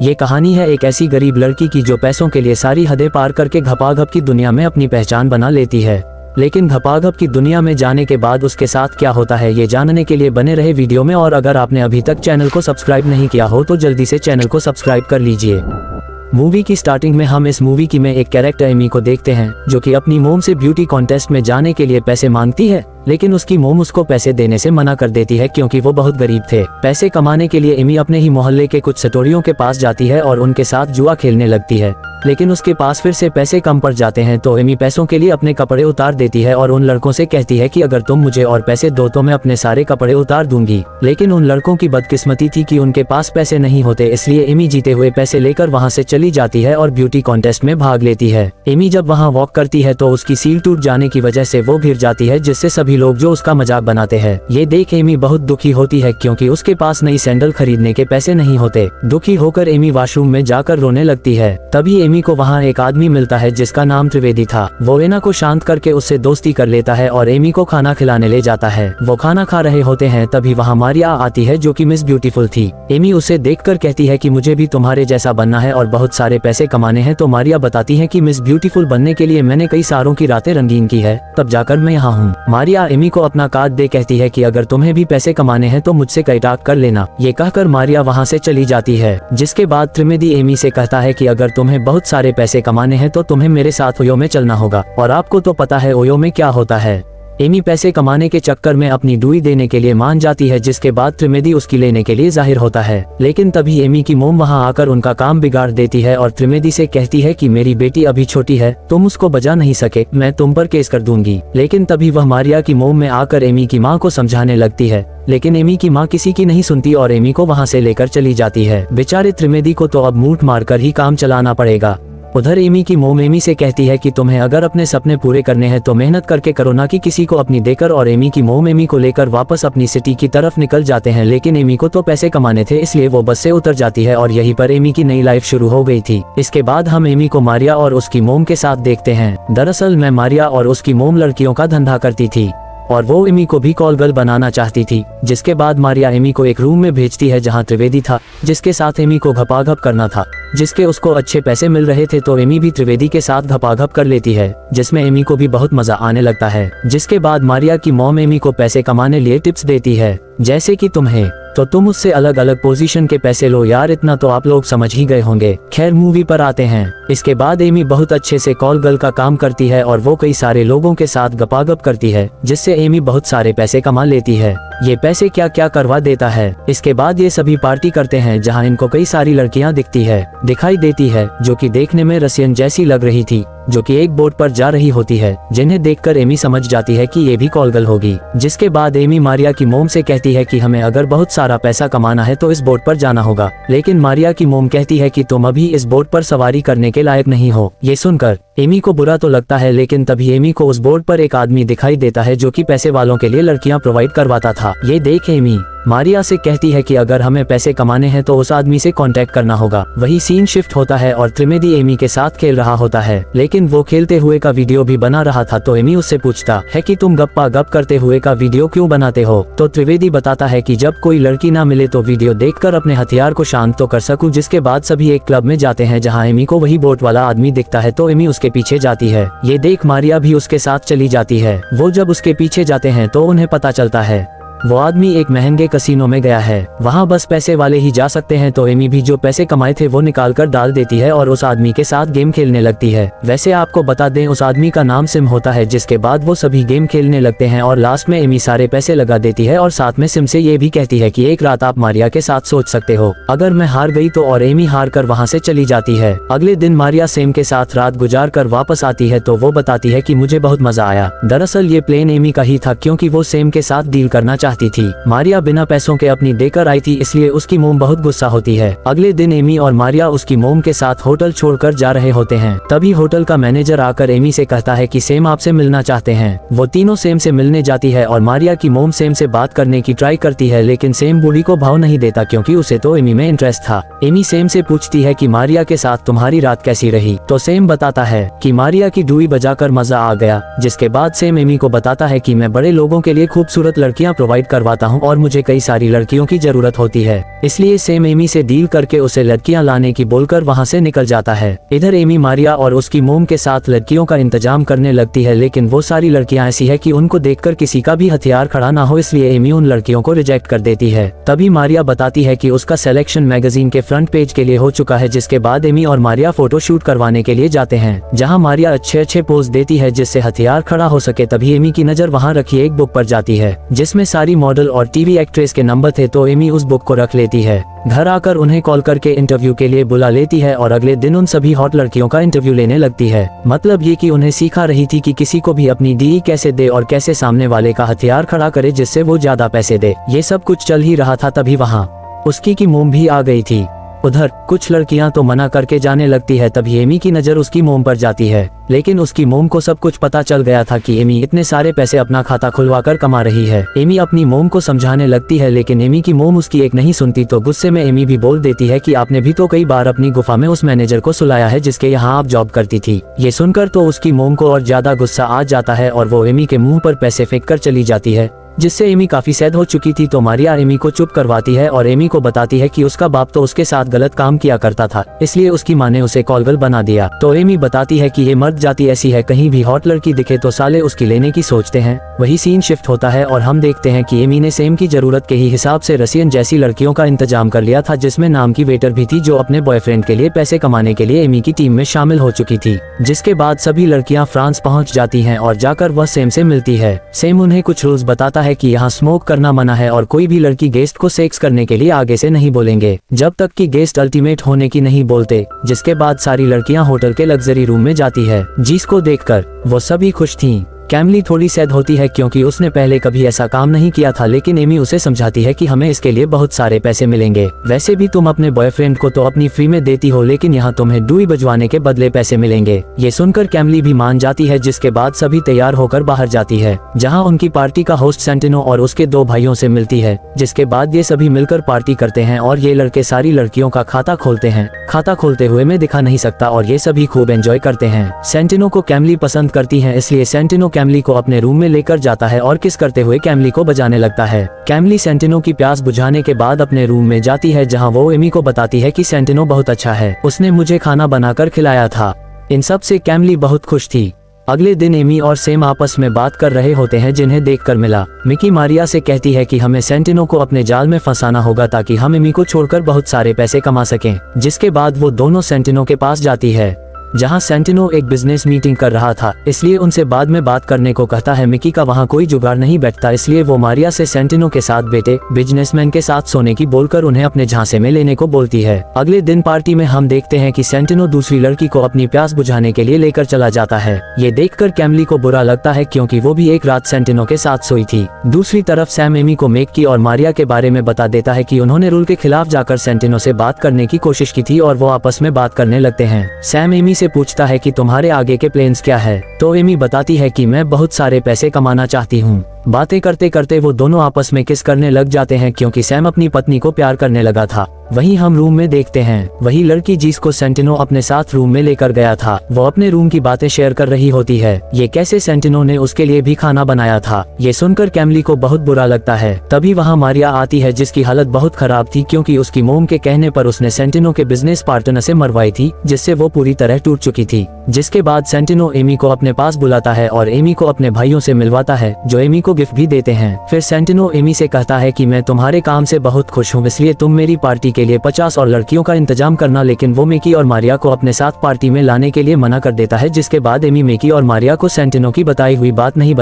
ये कहानी है एक ऐसी गरीब लड़की की जो पैसों के लिए सारी हदें पार करके घपाघप की दुनिया में अपनी पहचान बना लेती है। लेकिन घपाघप की दुनिया में जाने के बाद उसके साथ क्या होता है ये जानने के लिए बने रहे वीडियो में। और अगर आपने अभी तक चैनल को सब्सक्राइब नहीं किया हो तो जल्दी से चैनल को सब्सक्राइब कर लीजिए। मूवी की स्टार्टिंग में हम इस मूवी की में एक कैरेक्टर एमी को देखते हैं जो कि अपनी मोम से ब्यूटी कॉन्टेस्ट में जाने के लिए पैसे मांगती है, लेकिन उसकी मोम उसको पैसे देने से मना कर देती है क्योंकि वो बहुत गरीब थे। पैसे कमाने के लिए एमी अपने ही मोहल्ले के कुछ सटोरियों के पास जाती है और उनके साथ जुआ खेलने लगती है, लेकिन उसके पास फिर से पैसे कम पड़ जाते हैं। तो एमी पैसों के लिए अपने कपड़े उतार देती है और उन लड़कों से कहती है कि अगर तुम मुझे और पैसे दो तो मैं अपने सारे कपड़े उतार दूंगी। लेकिन उन लड़कों की बदकिस्मती थी कि उनके पास पैसे नहीं होते, इसलिए एमी जीते हुए पैसे लेकर वहाँ से चली जाती है और ब्यूटी कॉन्टेस्ट में भाग लेती है। एमी जब वहाँ वॉक करती है तो उसकी सील टूट जाने की वजह से वो गिर जाती है, जिससे सभी लोग जो उसका मजाक बनाते हैं। ये देख एमी बहुत दुखी होती है क्योंकि उसके पास नई सैंडल खरीदने के पैसे नहीं होते। दुखी होकर एमी वॉशरूम में जाकर रोने लगती है। तभी एमी को वहाँ एक आदमी मिलता है जिसका नाम त्रिवेदी था। वो एना को शांत करके उससे दोस्ती कर लेता है और एमी को खाना खिलाने ले जाता है। वो खाना खा रहे होते हैं तभी वहाँ मारिया आती है जो कि मिस ब्यूटीफुल थी। एमी उसे देखकर कहती है कि मुझे भी तुम्हारे जैसा बनना है और बहुत सारे पैसे कमाने हैं। तो मारिया बताती है कि मिस ब्यूटीफुल बनने के लिए मैंने कई सारों की रातें रंगीन की है, तब जाकर मैं यहाँ हूँ। मारिया एमी को अपना कार्ड दे कहती है कि अगर तुम्हें भी पैसे कमाने हैं तो मुझसे कांटेक्ट कर लेना। ये कहकर मारिया वहाँ से चली जाती है। जिसके बाद त्रिवेदी एमी से कहता है कि अगर तुम्हें बहुत सारे पैसे कमाने हैं तो तुम्हें मेरे साथ ओयो में चलना होगा, और आपको तो पता है ओयो में क्या होता है। एमी पैसे कमाने के चक्कर में अपनी डुई देने के लिए मान जाती है, जिसके बाद त्रिवेदी उसकी लेने के लिए जाहिर होता है। लेकिन तभी एमी की मोम वहां आकर उनका काम बिगाड़ देती है और त्रिवेदी से कहती है कि मेरी बेटी अभी छोटी है, तुम उसको बचा नहीं सके, मैं तुम पर केस कर दूंगी। लेकिन तभी वह मारिया की मोम में आकर एमी की माँ को समझाने लगती है, लेकिन एमी की माँ किसी की नहीं सुनती और एमी को वहाँ से लेकर चली जाती है। बेचारे त्रिवेदी को तो अब मूठ मारकर ही काम चलाना पड़ेगा। उधर एमी की मोम एमी से कहती है कि तुम्हें अगर अपने सपने पूरे करने हैं तो मेहनत करके करो, ना कि किसी को अपनी देकर। और एमी की मोम एमी को लेकर वापस अपनी सिटी की तरफ निकल जाते हैं। लेकिन एमी को तो पैसे कमाने थे, इसलिए वो बस से उतर जाती है और यहीं पर एमी की नई लाइफ शुरू हो गई थी। इसके बाद हम एमी को मारिया और उसकी मोम के साथ देखते हैं। दरअसल मैं मारिया और उसकी मोम लड़कियों का धंधा करती थी और वो एमी को भी कॉल गर्ल बनाना चाहती थी। जिसके बाद मारिया एमी को एक रूम में भेजती है जहां त्रिवेदी था, जिसके साथ एमी को घपाघप करना था, जिसके उसको अच्छे पैसे मिल रहे थे। तो एमी भी त्रिवेदी के साथ घपाघप कर लेती है, जिसमें एमी को भी बहुत मजा आने लगता है। जिसके बाद मारिया की मॉम एमी को पैसे कमाने लिए टिप्स देती है, जैसे कि तुम्हें तो तुम उससे अलग अलग पोजीशन के पैसे लो यार, इतना तो आप लोग समझ ही गए होंगे। खैर मूवी पर आते हैं। इसके बाद एमी बहुत अच्छे से कॉल गर्ल का काम करती है और वो कई सारे लोगों के साथ गपागप करती है, जिससे एमी बहुत सारे पैसे कमा लेती है। ये पैसे क्या क्या करवा देता है। इसके बाद ये सभी पार्टी करते हैं जहाँ इनको कई सारी लड़कियाँ दिखाई देती है जो कि देखने में रसियन जैसी लग रही थी, जो कि एक बोट पर जा रही होती है, जिन्हें देखकर एमी समझ जाती है कि ये भी कॉल गर्ल होगी। जिसके बाद एमी मारिया की मोम से कहती है कि हमें अगर बहुत सारा पैसा कमाना है तो इस बोट पर जाना होगा। लेकिन मारिया की मोम कहती है कि तुम अभी इस बोट पर सवारी करने के लायक नहीं हो। ये सुनकर एमी को बुरा तो लगता है, लेकिन तभी एमी को उस बोट पर एक आदमी दिखाई देता है जो कि पैसे वालों के लिए लड़कियां प्रोवाइड करवाता था। ये देख एमी मारिया से कहती है कि अगर हमें पैसे कमाने हैं तो उस आदमी से कांटेक्ट करना होगा। वही सीन शिफ्ट होता है और त्रिवेदी एमी के साथ खेल रहा होता है, लेकिन वो खेलते हुए का वीडियो भी बना रहा था। तो एमी उससे पूछता है कि तुम गप्पा गप करते हुए का वीडियो क्यों बनाते हो। तो त्रिवेदी बताता है कि जब कोई लड़की ना मिले तो वीडियो देखकर अपने हथियार को शांत तो कर सकूं। जिसके बाद सभी एक क्लब में जाते हैं जहाँ एमी को वही बोट वाला आदमी दिखता है, तो एमी उसके पीछे जाती है। ये देख मारिया भी उसके साथ चली जाती है। वो जब उसके पीछे जाते हैं तो उन्हें पता चलता है वो आदमी एक महंगे कसिनो में गया है, वहाँ बस पैसे वाले ही जा सकते हैं। तो एमी भी जो पैसे कमाए थे वो निकाल कर डाल देती है और उस आदमी के साथ गेम खेलने लगती है। वैसे आपको बता दें उस आदमी का नाम सिम होता है। जिसके बाद वो सभी गेम खेलने लगते हैं और लास्ट में एमी सारे पैसे लगा देती है और साथ में सिम से ये भी कहती है कि एक रात आप मारिया के साथ सोच सकते हो, अगर मैं हार गई तो। और एमी हार कर वहाँ से चली जाती है। अगले दिन मारिया सेम के साथ रात गुजार कर वापस आती है तो वो बताती है कि मुझे बहुत मजा आया। दरअसल ये प्लेन एमी का ही था क्योंकि वो सेम के साथ डील करना चाहती थी। मारिया बिना पैसों के अपनी देकर आई थी, इसलिए उसकी मोम बहुत गुस्सा होती है। अगले दिन एमी और मारिया उसकी मोम के साथ होटल छोड़कर जा रहे होते हैं। तभी होटल का मैनेजर आकर एमी से कहता है कि सेम आपसे मिलना चाहते हैं। वो तीनों सेम से मिलने जाती है और मारिया की मोम सेम से बात करने की ट्राई करती है, लेकिन सेम बूढ़ी को भाव नहीं देता क्योंकि उसे तो एमी में इंटरेस्ट था। एमी सेम से पूछती है कि मारिया के साथ तुम्हारी रात कैसी रही। तो सेम बताता है कि मारिया की डुई बजाकर मजा आ गया। जिसके बाद सेम एमी को बताता है कि मैं बड़े लोगों के लिए खूबसूरत लड़कियां प्रोवाइड प्रोवाइड करवाता हूँ और मुझे कई सारी लड़कियों की जरूरत होती है, इसलिए सैम एमी से डील करके उसे लड़कियां लाने की बोलकर वहाँ से निकल जाता है। इधर एमी मारिया और उसकी मोम के साथ लड़कियों का इंतजाम करने लगती है, लेकिन वो सारी लड़कियां ऐसी है कि उनको देखकर किसी का भी हथियार खड़ा ना हो, इसलिए एमी उन लड़कियों को रिजेक्ट कर देती है। तभी मारिया बताती है कि उसका सिलेक्शन मैगजीन के फ्रंट पेज के लिए हो चुका है, जिसके बाद एमी और मारिया फोटो शूट करवाने के लिए जाते हैं, जहाँ मारिया अच्छे पोज देती है जिससे हथियार खड़ा हो सके। तभी एमी की नजर वहाँ रखी एक बुक पर जाती है जिसमें सारी मॉडल और टीवी एक्ट्रेस के नंबर थे, तो एमी उस बुक को रख लेती है। घर आकर उन्हें कॉल करके इंटरव्यू के लिए बुला लेती है और अगले दिन उन सभी हॉट लड़कियों का इंटरव्यू लेने लगती है। मतलब ये कि उन्हें सिखा रही थी कि किसी को भी अपनी डीई कैसे दे और कैसे सामने वाले का हथियार खड़ा करे जिससे वो ज्यादा पैसे दे। ये सब कुछ चल ही रहा था, तभी वहाँ उसकी की मोम भी आ गई थी। उधर कुछ लड़कियां तो मना करके जाने लगती है, तभी एमी की नजर उसकी मोम पर जाती है, लेकिन उसकी मोम को सब कुछ पता चल गया था कि एमी इतने सारे पैसे अपना खाता खुलवाकर कमा रही है। एमी अपनी मोम को समझाने लगती है, लेकिन एमी की मोम उसकी एक नहीं सुनती, तो गुस्से में एमी भी बोल देती है कि आपने भी तो कई बार अपनी गुफा में उस मैनेजर को सुलाया है जिसके यहाँ आप जॉब करती थी। ये सुनकर तो उसकी मोम को और ज्यादा गुस्सा आ जाता है और वो एमी के मुंह पर पैसे फेंक कर चली जाती है, जिससे एमी काफी सैड हो चुकी थी। तो मारिया एमी को चुप करवाती है और एमी को बताती है कि उसका बाप तो उसके साथ गलत काम किया करता था, इसलिए उसकी माँ ने उसे कॉलगर्ल बना दिया। तो एमी बताती है कि ये मर्द जाति ऐसी है, कहीं भी हॉट लड़की दिखे तो साले उसकी लेने की सोचते हैं। वही सीन शिफ्ट होता है और हम देखते हैं कि एमी ने सैम की जरूरत के ही हिसाब से रसियन जैसी लड़कियों का इंतजाम कर लिया था, जिसमें नाम की वेटर भी थी जो अपने बॉयफ्रेंड के लिए पैसे कमाने के लिए एमी की टीम में शामिल हो चुकी थी। जिसके बाद सभी लड़कियां फ्रांस पहुंच जाती हैं और जाकर वह सैम से मिलती है। सैम उन्हें कुछ रूल्स बताता है कि यहाँ स्मोक करना मना है और कोई भी लड़की गेस्ट को सेक्स करने के लिए आगे से नहीं बोलेंगे जब तक कि गेस्ट अल्टीमेट होने की नहीं बोलते। जिसके बाद सारी लड़कियां होटल के लग्जरी रूम में जाती है, जिसको देखकर वो सभी खुश थीं। कैमली थोड़ी सैड होती है क्योंकि उसने पहले कभी ऐसा काम नहीं किया था, लेकिन एमी उसे समझाती है कि हमें इसके लिए बहुत सारे पैसे मिलेंगे। वैसे भी तुम अपने बॉयफ्रेंड को तो अपनी फ्री में देती हो, लेकिन यहाँ तुम्हें डुई बजवाने के बदले पैसे मिलेंगे। ये सुनकर कैमली भी मान जाती है, जिसके बाद सभी तैयार होकर बाहर जाती है, जहाँ उनकी पार्टी का होस्ट सेंटिनो और उसके 2 भाइयों से मिलती है। जिसके बाद ये सभी मिलकर पार्टी करते हैं और ये लड़के सारी लड़कियों का खाता खोलते हैं। खाता खोलते हुए मैं दिखा नहीं सकता और ये सभी खूब एंजॉय करते हैं। सेंटिनो को कैमली पसंद करती है, इसलिए सेंटिनो कैमली को अपने रूम में लेकर जाता है और किस करते हुए कैमली को बजाने लगता है। कैमली सेंटिनो की प्यास बुझाने के बाद अपने रूम में जाती है, जहां वो एमी को बताती है कि सेंटिनो बहुत अच्छा है, उसने मुझे खाना बनाकर खिलाया था। इन सब से कैमली बहुत खुश थी। अगले दिन एमी और सैम आपस में बात कर रहे होते हैं, जिन्हें देखकर मिला। मिकी मारिया से कहती है कि हमें सेंटिनो को अपने जाल में फंसाना होगा ताकि हम एमी को छोड़कर बहुत सारे पैसे कमा सकें। जिसके बाद वो दोनों सेंटिनो के पास जाती है, जहां सेंटिनो एक बिजनेस मीटिंग कर रहा था, इसलिए उनसे बाद में बात करने को कहता है। मिकी का वहां कोई जुगाड़ नहीं बैठता, इसलिए वो मारिया से सेंटिनो के साथ बेटे बिजनेसमैन के साथ सोने की बोलकर उन्हें अपने झांसे में लेने को बोलती है। अगले दिन पार्टी में हम देखते हैं कि सेंटिनो दूसरी लड़की को अपनी प्यास बुझाने के लिए लेकर चला जाता है। ये देखकर कैमली को बुरा लगता है क्योंकि वो भी एक रात सेंटिनो के साथ सोई थी। दूसरी तरफ सैम एमी को मेकी और मारिया के बारे में बता देता है कि उन्होंने रूल के खिलाफ जाकर सेंटिनो से बात करने की कोशिश की थी और वो आपस में बात करने लगते हैं। सैम एमी से पूछता है कि तुम्हारे आगे के प्लान्स क्या है, तो एमी बताती है कि मैं बहुत सारे पैसे कमाना चाहती हूँ। बातें करते करते वो दोनों आपस में किस करने लग जाते हैं क्योंकि सैम अपनी पत्नी को प्यार करने लगा था। वहीं हम रूम में देखते हैं वही लड़की जिसको सेंटिनो अपने साथ रूम में लेकर गया था, वो अपने रूम की बातें शेयर कर रही होती है। ये कैसे सेंटिनो ने उसके लिए भी खाना बनाया था, ये सुनकर कैमली को बहुत बुरा लगता है। तभी वहाँ मारिया आती है, जिसकी हालत बहुत खराब थी क्योंकि उसकी मोम के कहने पर उसने सेंटिनो के बिजनेस पार्टनर से मरवाई थी, जिससे वो पूरी तरह टूट चुकी थी। जिसके बाद सेंटिनो एमी को अपने पास बुलाता है और एमी को अपने भाइयों से मिलवाता है, जो एमी को गिफ्ट भी देते हैं। फिर सेंटिनो एमी से कहता है कि मैं तुम्हारे काम से बहुत खुश हूँ, इसलिए तुम मेरी पार्टी के लिए 50 और लड़कियों का इंतजाम करना। लेकिन वो मिकी और मारिया को अपने साथ पार्टी में लाने के लिए मना कर देता है। जिसके बाद एमी मिकी और मारिया को सेंटिनो की बताई हुई बात नहीं